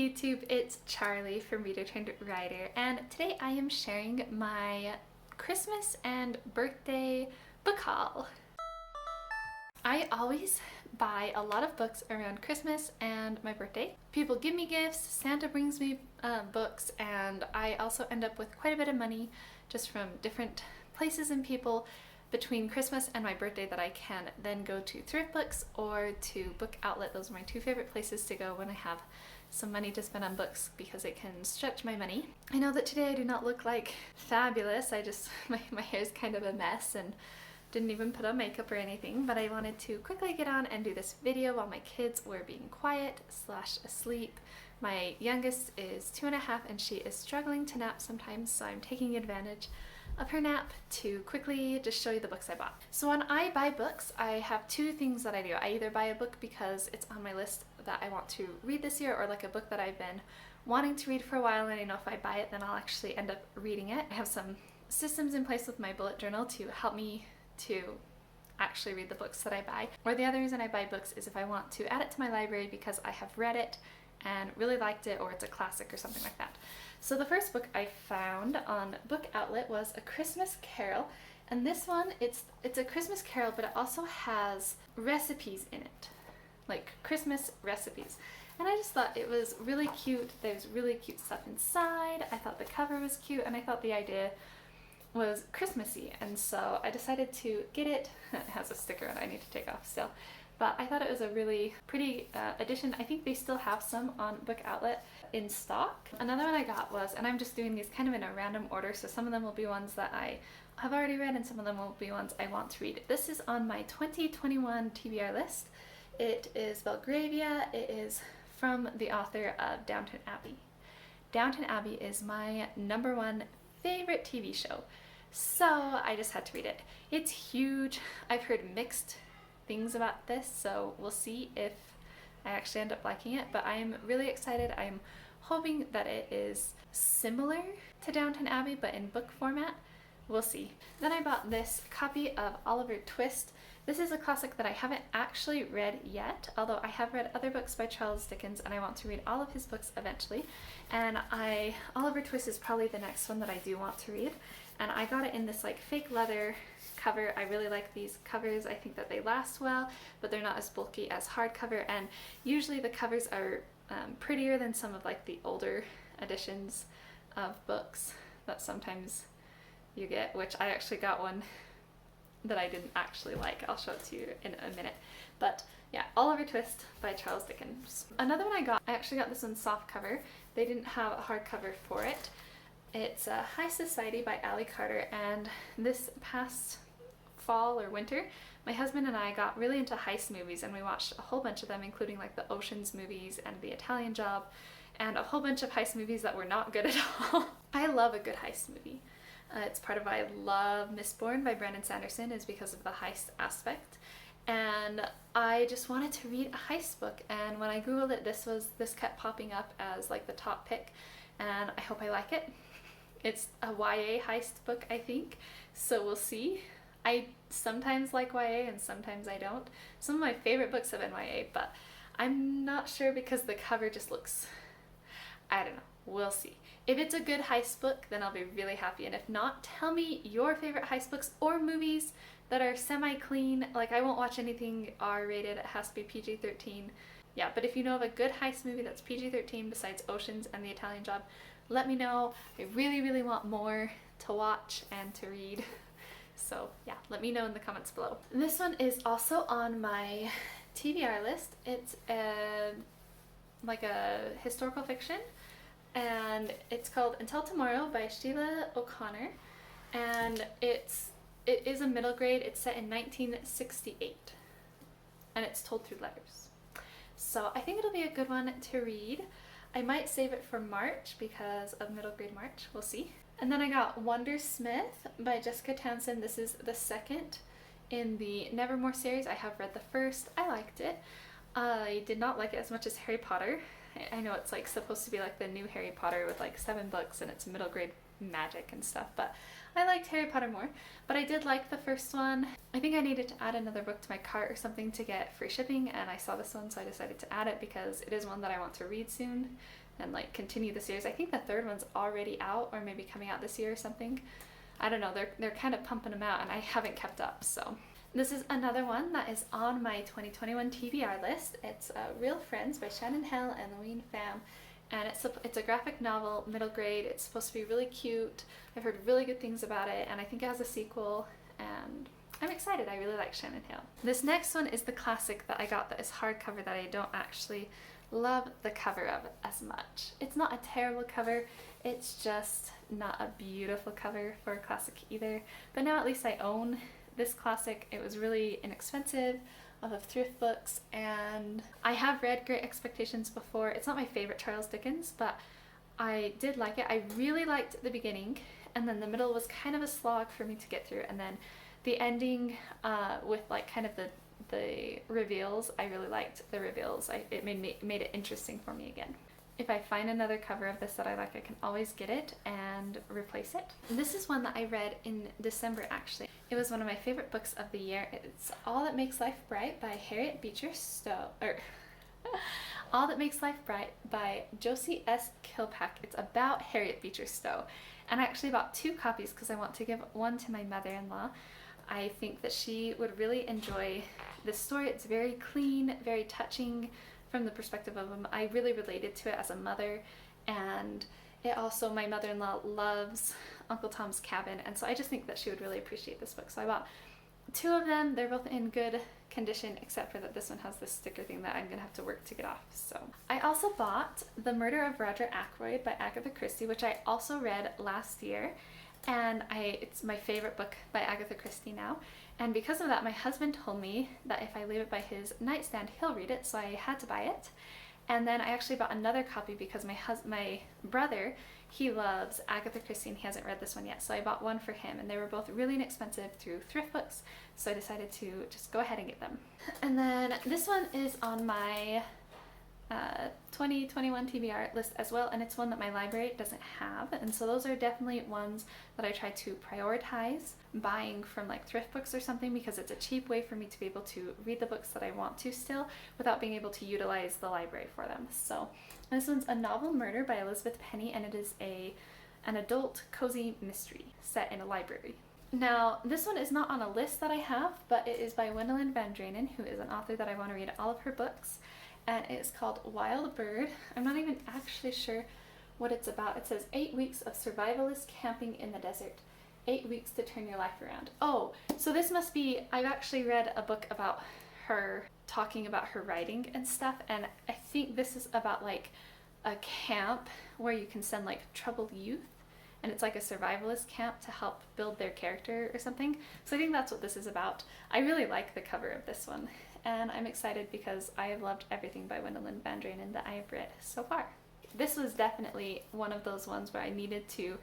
YouTube, it's Charlie from Reader Turned Writer, and today I am sharing my Christmas and birthday book haul. I always buy a lot of books around Christmas and my birthday. People give me gifts, Santa brings me books, and I also end up with quite a bit of money just from different places and people between Christmas and my birthday that I can then go to thrift books or to Book Outlet. Those are my two favorite places to go when I have some money to spend on books because it can stretch my money. I know that today I do not look like fabulous. My hair is kind of a mess and didn't even put on makeup or anything, but I wanted to quickly get on and do this video while my kids were being quiet / asleep. My youngest is 2.5 and she is struggling to nap sometimes, so I'm taking advantage of her nap to quickly just show you the books I bought. So when I buy books, I have two things that I do. I either buy a book because it's on my list that I want to read this year, or like a book that I've been wanting to read for a while and I know if I buy it then I'll actually end up reading it. I have some systems in place with my bullet journal to help me to actually read the books that I buy. Or the other reason I buy books is if I want to add it to my library because I have read it and really liked it, or it's a classic or something like that. So the first book I found on Book Outlet was A Christmas Carol, and this one, it's a Christmas Carol, but it also has recipes in it, like Christmas recipes. And I just thought it was really cute. There's really cute stuff inside. I thought the cover was cute, and I thought the idea was Christmassy, and so I decided to get it. It has a sticker on it I need to take off still. But I thought it was a really pretty edition. I think they still have some on Book Outlet in stock. Another one I got was, and I'm just doing these kind of in a random order, so some of them will be ones that I have already read and some of them will be ones I want to read. This is on my 2021 TBR list. It is Belgravia. It is from the author of Downton Abbey. Downton Abbey is my #1 favorite TV show, so I just had to read it. It's huge. I've heard mixed things about this, so we'll see if I actually end up liking it, but I'm really excited. I'm hoping that it is similar to Downton Abbey but in book format. We'll see. Then I bought this copy of Oliver Twist. This is a classic that I haven't actually read yet, although I have read other books by Charles Dickens and I want to read all of his books eventually. And Oliver Twist is probably the next one that I do want to read. And I got it in this like fake leather cover. I really like these covers. I think that they last well, but they're not as bulky as hardcover, and usually the covers are prettier than some of like the older editions of books that sometimes you get, which I actually got one that I didn't actually like. I'll show it to you in a minute. But yeah, Oliver Twist by Charles Dickens. Another one I actually got this one soft cover. They didn't have a hardcover for it. It's High Society by Ali Carter, and this past fall or winter, my husband and I got really into heist movies and we watched a whole bunch of them, including like the Ocean's movies and The Italian Job, and a whole bunch of heist movies that were not good at all. I love a good heist movie. It's part of why I love Mistborn by Brandon Sanderson, is because of the heist aspect. And I just wanted to read a heist book, and when I googled it, this kept popping up as like the top pick, and I hope I like it. It's a YA heist book, I think, so we'll see. I sometimes like YA and sometimes I don't. Some of my favorite books have been YA, but I'm not sure because the cover just looks, I don't know. We'll see. If it's a good heist book, then I'll be really happy, and if not, tell me your favorite heist books or movies that are semi-clean. Like, I won't watch anything R-rated, it has to be PG-13. Yeah, but if you know of a good heist movie that's PG-13 besides Oceans and The Italian Job, let me know. I really, really want more to watch and to read. So yeah, let me know in the comments below. This one is also on my TBR list. It's like a historical fiction, and it's called Until Tomorrow by Sheila O'Connor, and it is a middle grade. It's set in 1968 and it's told through letters. So I think it'll be a good one to read. I might save it for March because of middle grade March. We'll see. And then I got Wundersmith by Jessica Townsend. This is the second in the Nevermore series. I have read the first. I liked it. I did not like it as much as Harry Potter. I know it's like supposed to be like the new Harry Potter with like 7 books and it's middle grade magic and stuff, but I liked Harry Potter more. But I did like the first one. I think I needed to add another book to my cart or something to get free shipping, and I saw this one, so I decided to add it because it is one that I want to read soon and like continue the series. I think the third one's already out, or maybe coming out this year or something. I don't know, they're kind of pumping them out and I haven't kept up. So this is another one that is on my 2021 TBR list. It's Real Friends by Shannon Hell and Louise Pham. And it's a graphic novel, middle grade. It's supposed to be really cute. I've heard really good things about it, and I think it has a sequel, and I'm excited. I really like Shannon Hill. This next one is the classic that I got that is hardcover that I don't actually love the cover of as much. It's not a terrible cover, it's just not a beautiful cover for a classic either. But now at least I own this classic. It was really inexpensive off of thrift books, and I have read Great Expectations before. It's not my favorite Charles Dickens, but I did like it. I really liked the beginning, and then the middle was kind of a slog for me to get through, and then the ending with like kind of the reveals, I really liked the reveals. It made it interesting for me again. If I find another cover of this that I like, I can always get it and replace it. This is one that I read in December actually. It was one of my favorite books of the year. It's All That Makes Life Bright by Harriet Beecher Stowe, or All That Makes Life Bright by Josie S. Kilpack. It's about Harriet Beecher Stowe. And I actually bought 2 copies because I want to give one to my mother-in-law. I think that she would really enjoy this story. It's very clean, very touching from the perspective of I really related to it as a mother, and it also, my mother-in-law loves Uncle Tom's Cabin, and so I just think that she would really appreciate this book. So I bought 2 of them. They're both in good condition, except for that this one has this sticker thing that I'm gonna have to work to get off. So I also bought The Murder of Roger Ackroyd by Agatha Christie, which I also read last year, and it's my favorite book by Agatha Christie now. And because of that, my husband told me that if I leave it by his nightstand, he'll read it, so I had to buy it. And then I actually bought another copy because my brother, he loves Agatha Christie and he hasn't read this one yet, so I bought one for him, and they were both really inexpensive through thrift books, so I decided to just go ahead and get them. And then this one is on my 2021 TBR list as well, and it's one that my library doesn't have, and so those are definitely ones that I try to prioritize buying from like thrift books or something, because it's a cheap way for me to be able to read the books that I want to still without being able to utilize the library for them. So this one's A Novel Murder by Elizabeth Penny, and it is an adult cozy mystery set in a library. Now, this one is not on a list that I have, but it is by Gwendolyn Van Draenen, who is an author that I want to read all of her books, and it's called Wild Bird. I'm not even actually sure what it's about. It says 8 weeks of survivalist camping in the desert. 8 weeks to turn your life around. Oh, so this must be, I've actually read a book about her talking about her writing and stuff, and I think this is about like a camp where you can send like troubled youth, and it's like a survivalist camp to help build their character or something. So I think that's what this is about. I really like the cover of this one, and I'm excited because I have loved everything by Gwendolyn Van Draenen that I have read so far. This was definitely one of those ones where I needed to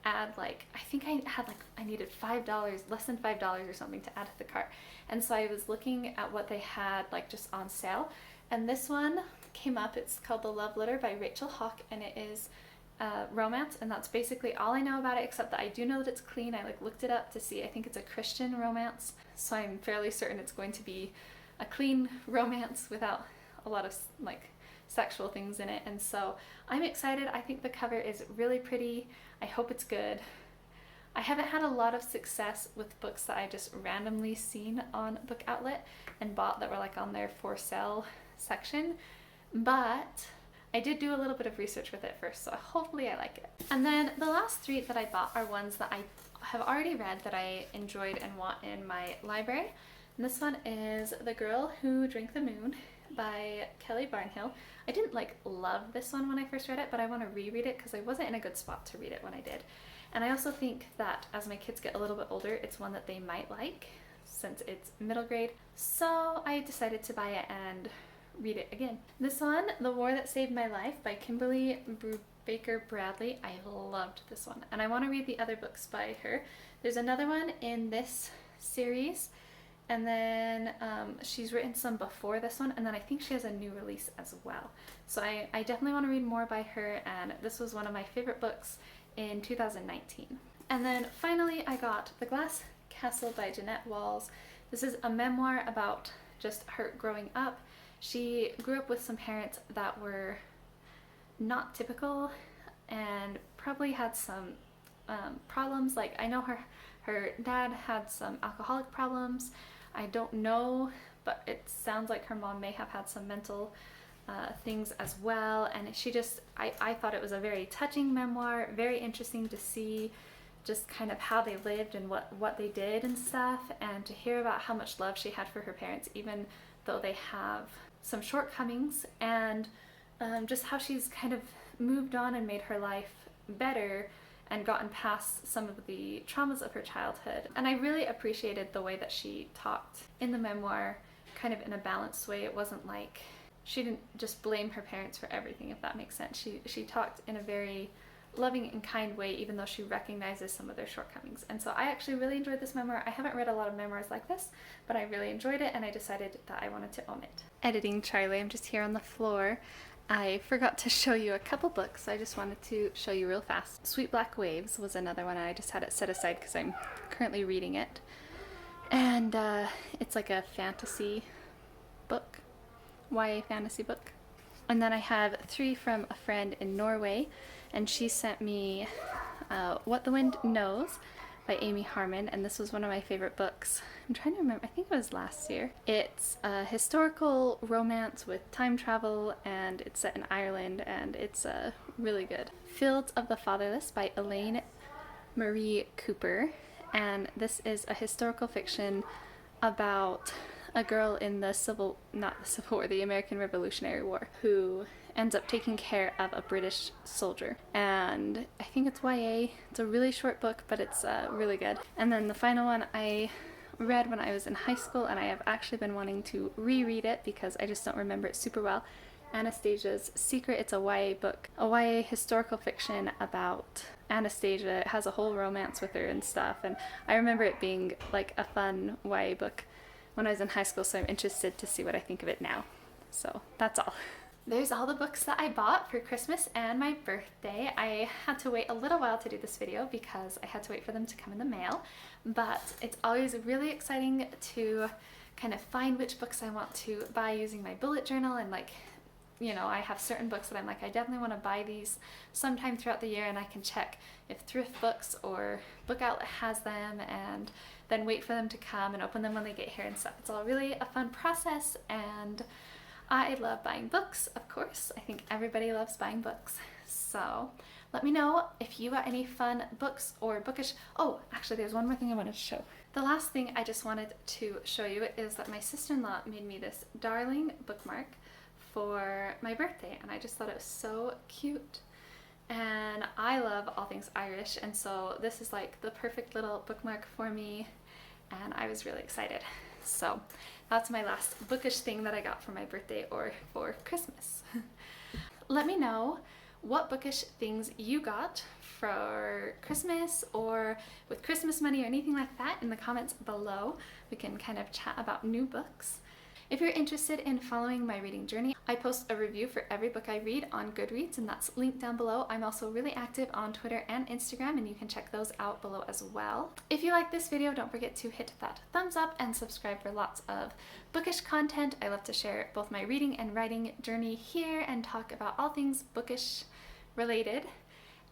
add, like, I think I needed $5, less than $5 or something to add to the cart. And so I was looking at what they had like just on sale, and this one came up. It's called The Love Letter by Rachel Hawke, and it is romance, and that's basically all I know about it, except that I do know that it's clean. I like looked it up to see. I think it's a Christian romance, so I'm fairly certain it's going to be a clean romance without a lot of like sexual things in it, and so I'm excited. I think the cover is really pretty. I hope it's good. I haven't had a lot of success with books that I just randomly seen on Book Outlet and bought that were like on their for sale section, but I did do a little bit of research with it first, so hopefully I like it. And then the last 3 that I bought are ones that I have already read that I enjoyed and want in my library. And this one is The Girl Who Drank the Moon by Kelly Barnhill. I didn't like love this one when I first read it, but I want to reread it because I wasn't in a good spot to read it when I did. And I also think that as my kids get a little bit older, it's one that they might like since it's middle grade. So I decided to buy it and read it again. This one, The War That Saved My Life by Kimberly Baker Bradley. I loved this one, and I want to read the other books by her. There's another one in this series, And then she's written some before this one, and then I think she has a new release as well. So I definitely want to read more by her, and this was one of my favorite books in 2019. And then finally I got The Glass Castle by Jeanette Walls. This is a memoir about just her growing up. She grew up with some parents that were not typical and probably had some problems. Like, I know her dad had some alcoholic problems. I don't know, but it sounds like her mom may have had some mental things as well. And she just, I thought it was a very touching memoir, very interesting to see just kind of how they lived and what they did and stuff, and to hear about how much love she had for her parents, even though they have some shortcomings, and just how she's kind of moved on and made her life better and gotten past some of the traumas of her childhood. And I really appreciated the way that she talked in the memoir, kind of in a balanced way. It wasn't like, she didn't just blame her parents for everything, if that makes sense. She talked in a very loving and kind way, even though she recognizes some of their shortcomings. And so I actually really enjoyed this memoir. I haven't read a lot of memoirs like this, but I really enjoyed it, and I decided that I wanted to own it. Editing Charlie, I'm just here on the floor. I forgot to show you a couple books, so I just wanted to show you real fast. Sweet Black Waves was another one, and I just had it set aside because I'm currently reading it. And it's like a fantasy book, YA fantasy book. And then I have 3 from a friend in Norway, and she sent me What the Wind Knows by Amy Harmon, and this was one of my favorite books. I'm trying to remember, I think it was last year. It's a historical romance with time travel, and it's set in Ireland, and it's really good. Fields of the Fatherless by Elaine Marie Cooper, and this is a historical fiction about a girl in the American Revolutionary War, who ends up taking care of a British soldier. And I think it's YA. It's a really short book, but it's really good. And then the final one I read when I was in high school, and I have actually been wanting to reread it because I just don't remember it super well. Anastasias Secret. It's a YA book, a YA historical fiction about Anastasia. It has a whole romance with her and stuff, and I remember it being like a fun YA book when I was in high school, so I'm interested to see what I think of it now. So that's all. There's all the books that I bought for Christmas and my birthday. I had to wait a little while to do this video because I had to wait for them to come in the mail, but it's always really exciting to kind of find which books I want to buy using my bullet journal. And like, you know, I have certain books that I'm like, I definitely want to buy these sometime throughout the year, and I can check if Thrift Books or Book Outlet has them, and then wait for them to come and open them when they get here and stuff. It's all really a fun process, and I love buying books, of course. I think everybody loves buying books. So let me know if you got any fun books or bookish. Oh, actually there's one more thing I wanted to show. The last thing I just wanted to show you is that my sister-in-law made me this darling bookmark for my birthday, and I just thought it was so cute. And I love all things Irish, and so this is like the perfect little bookmark for me, and I was really excited. So that's my last bookish thing that I got for my birthday or for Christmas. Let me know what bookish things you got for Christmas or with Christmas money or anything like that in the comments below. We can kind of chat about new books. If you're interested in following my reading journey, I post a review for every book I read on Goodreads, and that's linked down below. I'm also really active on Twitter and Instagram, and you can check those out below as well. If you like this video, don't forget to hit that thumbs up and subscribe for lots of bookish content. I love to share both my reading and writing journey here and talk about all things bookish related.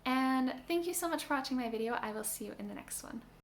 And thank you so much for watching my video. I will see you in the next one.